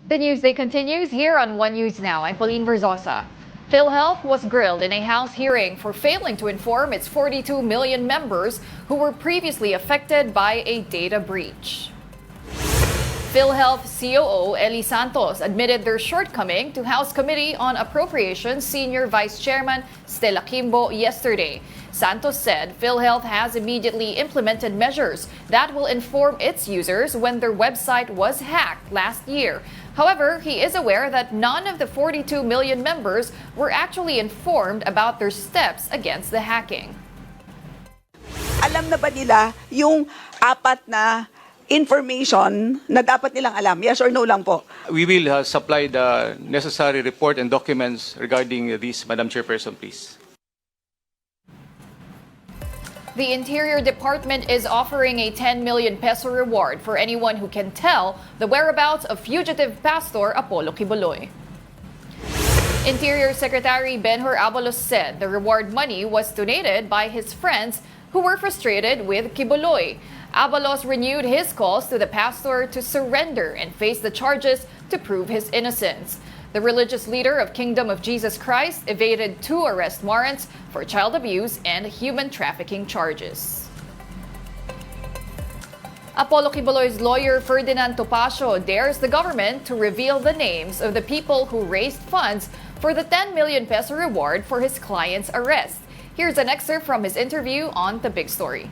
The Newsday continues here on One News Now. I'm Pauline Verzosa. PhilHealth was grilled in a House hearing for failing to inform its 42 million members who were previously affected by a data breach. PhilHealth COO Eli Santos admitted their shortcoming to House Committee on Appropriations Senior Vice Chairman Stella Kimbo yesterday. Santos said PhilHealth has immediately implemented measures that will inform its users when their website was hacked last year. However, he is aware that none of the 42 million members were actually informed about their steps against the hacking. Alam na ba nila yung apat na information na dapat nilang alam? Yes or no lang po? We will supply the necessary report and documents regarding this, Madam Chairperson, please. The Interior Department is offering a 10 million peso reward for anyone who can tell the whereabouts of fugitive Pastor Apollo Quiboloy. Interior Secretary Benhur Abalos said the reward money was donated by his friends who were frustrated with Quiboloy. Abalos renewed his calls to the pastor to surrender and face the charges to prove his innocence. The religious leader of Kingdom of Jesus Christ evaded 2 arrest warrants for child abuse and human trafficking charges. Apollo Quiboloy's lawyer Ferdinand Topacio dares the government to reveal the names of the people who raised funds for the 10 million peso reward for his client's arrest. Here's an excerpt from his interview on The Big Story.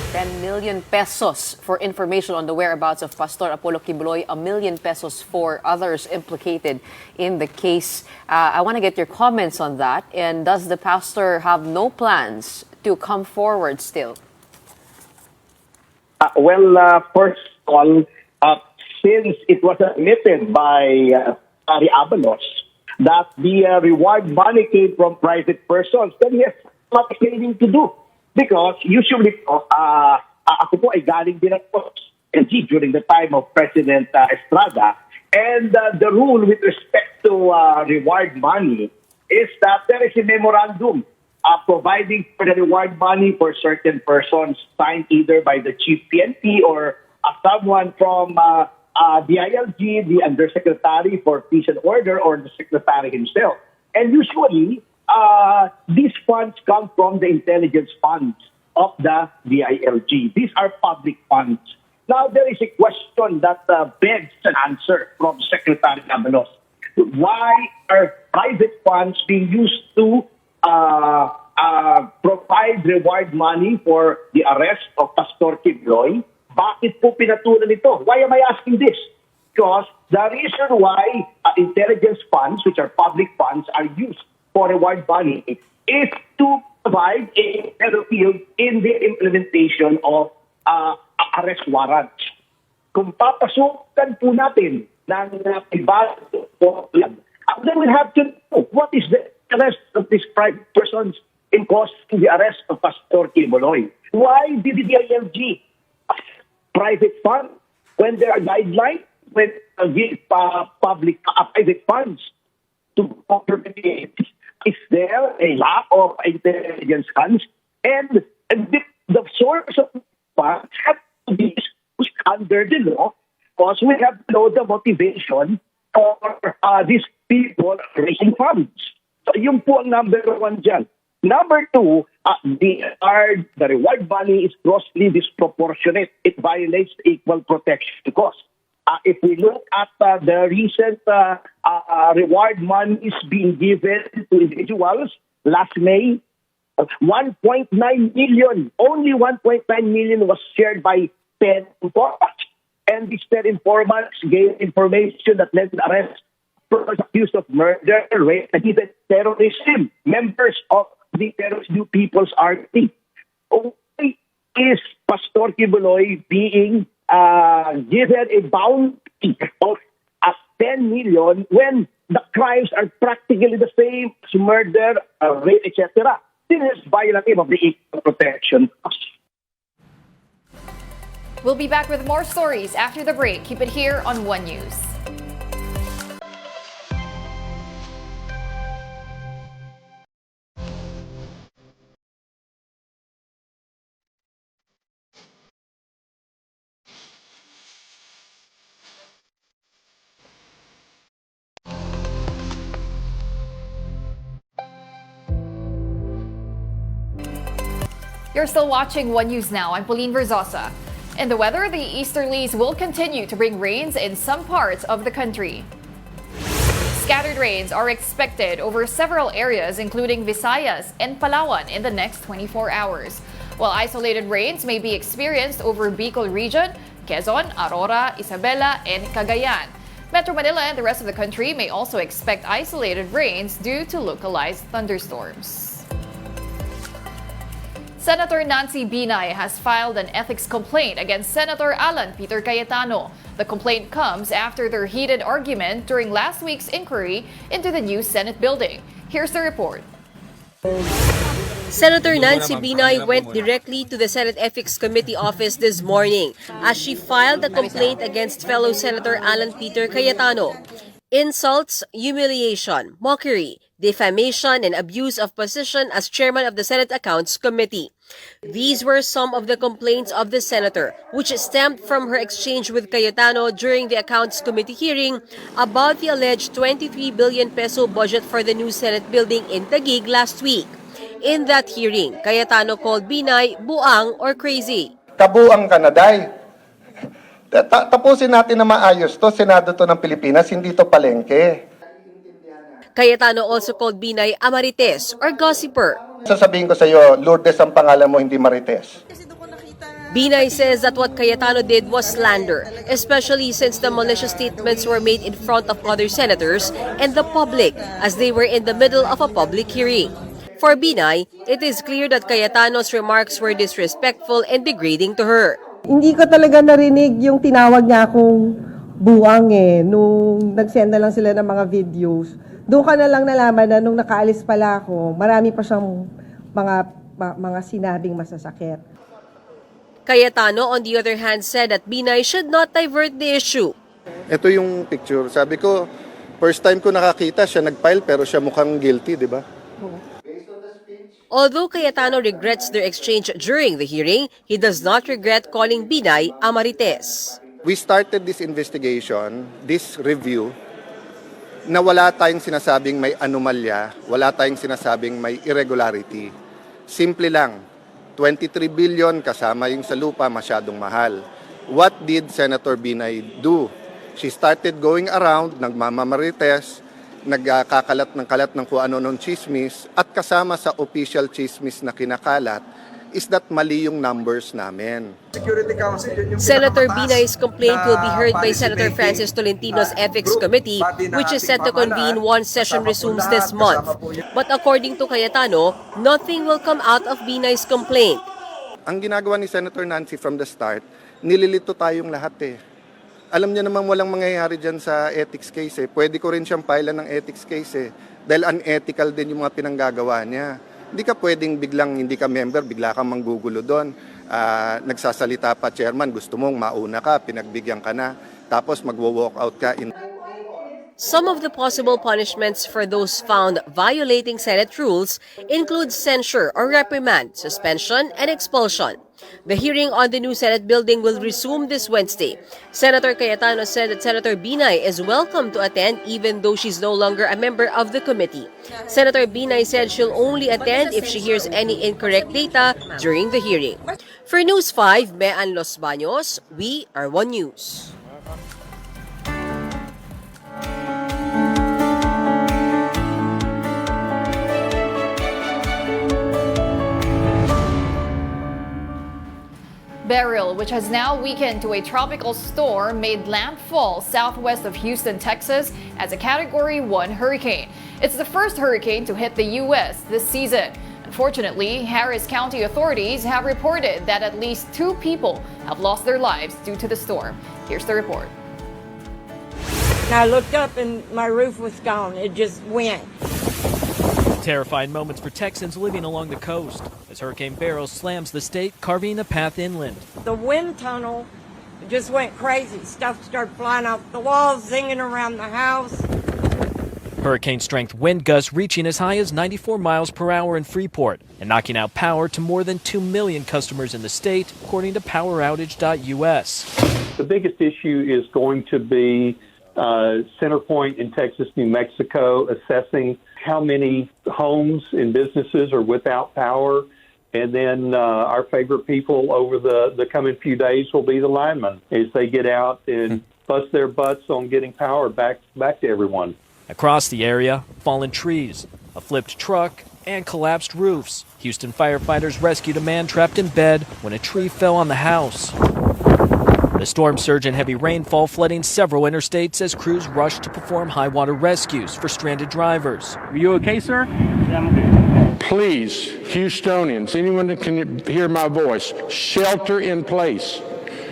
10 million pesos for information on the whereabouts of Pastor Apollo Quiboloy, 1 million pesos for others implicated in the case. I want to get your comments on that. And does the pastor have no plans to come forward still? First of all, since it was admitted by Ari Abalos that the reward money came from private persons, then he has not anything to do. Because usually, ako po ay galing din ako during the time of President Estrada. And the rule with respect to reward money is that there is a memorandum providing for the reward money for certain persons signed either by the Chief PNP or someone from DILG, the Undersecretary for Peace and Order, or the Secretary himself. And usually, these funds come from the intelligence funds of the DILG. These are public funds. Now, there is a question that begs an answer from Secretary Abalos. Why are private funds being used to provide reward money for the arrest of Pastor Quiboloy? Bakit po pinatulan ito? Why am I asking this? Because the reason why intelligence funds, which are public funds, are used for reward money is to provide a better field in the implementation of arrest warrants. Kung papasukan po natin ng iba, then we have to know what is the arrest of these private persons in causing the arrest of Pastor Quiboloy. Why did the DILG private fund when there are guidelines when give public private funds to complement? Is there a lack of intelligence funds? And the source of funds have to be under the law because we have to know the motivation for these people raising funds. So yung po ang number one dyan. Number two, the reward money is grossly disproportionate. It violates the equal protection cost. If we look at the recent reward monies being given to individuals, last May, 1.9 million, only 1.9 million was shared by 10 informants. And these 10 informants gave information that led to the arrest of accused of murder, rape, and even terrorism, members of the Terrorist New People's Army. Why is Pastor Quiboloy being given a bounty of 10 million when the crimes are practically the same as murder, rape, etc.? This is violative of the equal protection. We'll be back with more stories after the break. Keep it here on One News. You're still watching One News Now. I'm Pauline Verzosa. In the weather, the easterlies will continue to bring rains in some parts of the country. Scattered rains are expected over several areas, including Visayas and Palawan, in the next 24 hours. While isolated rains may be experienced over Bicol region, Quezon, Aurora, Isabela, and Cagayan. Metro Manila and the rest of the country may also expect isolated rains due to localized thunderstorms. Senator Nancy Binay has filed an ethics complaint against Senator Alan Peter Cayetano. The complaint comes after their heated argument during last week's inquiry into the new Senate building. Here's the report. Senator Nancy Binay went directly to the Senate Ethics Committee office this morning as she filed a complaint against fellow Senator Alan Peter Cayetano. Insults, humiliation, mockery, defamation, and abuse of position as chairman of the Senate Accounts Committee. These were some of the complaints of the senator, which stemmed from her exchange with Cayetano during the Accounts Committee hearing about the alleged 23 billion peso budget for the new Senate building in Taguig last week. In that hearing, Cayetano called Binay buang or crazy. Kabuang ka na, day. Tapusin natin na maayos to. Senado to ng Pilipinas, hindi to palengke. Cayetano also called Binay a marites or gossiper. Sasabihin ko sa iyo, Lourdes ang pangalan mo, hindi Marites. Binay says that what Cayetano did was slander, especially since the malicious statements were made in front of other senators and the public as they were in the middle of a public hearing. For Binay, it is clear that Cayetano's remarks were disrespectful and degrading to her. Hindi ko talaga narinig yung tinawag niya akong buwang nung nag-send na lang sila ng mga videos. Doon ka na lang nalaman na nung nakaalis pala ako, marami pa siyang mga sinabing masasakit. Cayetano, on the other hand, said that Binay should not divert the issue. Ito yung picture. Sabi ko, first time ko nakakita, siya nag-file pero siya mukhang guilty, di ba? Although Cayetano regrets their exchange during the hearing, he does not regret calling Binay a marites. We started this investigation, this review, na wala tayong sinasabing may anomalya, wala tayong sinasabing may irregularity. Simple lang, 23 billion kasama yung sa lupa masyadong mahal. What did Senator Binay do? She started going around, nagmamamarites, nagkakalat ng kung ano-anong chismis, at kasama sa official chismis na kinakalat is that mali yung numbers namin. Senator Binay's complaint will be heard by Senator Francis Tolentino's Ethics Committee, which is set to convene once session resumes this month. But according to Cayetano, nothing will come out of Binay's complaint. Ang ginagawa ni Senator Nancy from the start, nililito tayong lahat Alam niya namang walang mangyayari dyan sa ethics case Pwede ko rin siyang pailan ng ethics case Dahil unethical din yung mga pinanggagawa niya. Hindi ka pwedeng biglang hindi ka member, bigla kang manggugulo doon. Nagsasalita pa chairman, gusto mong mauna ka, pinagbigyan ka na, tapos magwo-walk out ka. Some of the possible punishments for those found violating Senate rules include censure or reprimand, suspension, and expulsion. The hearing on the new Senate building will resume this Wednesday. Senator Cayetano said that Senator Binay is welcome to attend even though she's no longer a member of the committee. Senator Binay said she'll only attend if she hears any incorrect data during the hearing. For News 5, Mean Los Baños, we are One News. Beryl, which has now weakened to a tropical storm, made landfall southwest of Houston, Texas, as a Category 1 hurricane. It's the first hurricane to hit the U.S. this season. Unfortunately, Harris County authorities have reported that at least 2 people have lost their lives due to the storm. Here's the report. I looked up and my roof was gone. It just went. Terrifying moments for Texans living along the coast as Hurricane Beryl slams the state, carving a path inland. The wind tunnel just went crazy. Stuff started flying off the walls, zinging around the house. Hurricane-strength wind gusts reaching as high as 94 miles per hour in Freeport and knocking out power to more than 2 million customers in the state, according to PowerOutage.us. The biggest issue is going to be Centerpoint in Texas, New Mexico, assessing how many homes and businesses are without power And then our favorite people over the coming few days will be the linemen as they get out and bust their butts on getting power back to everyone. Across the area, fallen trees, a flipped truck, and collapsed roofs. Houston firefighters rescued a man trapped in bed when a tree fell on the house. The storm surge and heavy rainfall flooding several interstates as crews rushed to perform high water rescues for stranded drivers. Are you okay, sir? Please, Houstonians, anyone that can hear my voice, shelter in place.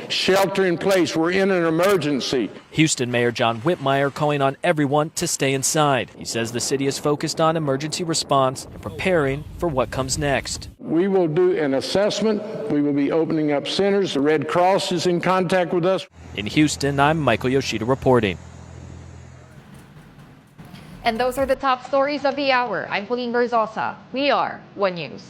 Shelter in place. We're in an emergency. Houston Mayor John Whitmire calling on everyone to stay inside. He says the city is focused on emergency response, preparing for what comes next. We will do an assessment. We will be opening up centers. The Red Cross is in contact with us. In Houston, I'm Michael Yoshida reporting. And those are the top stories of the hour. I'm Pauline Verzosa. We are One News.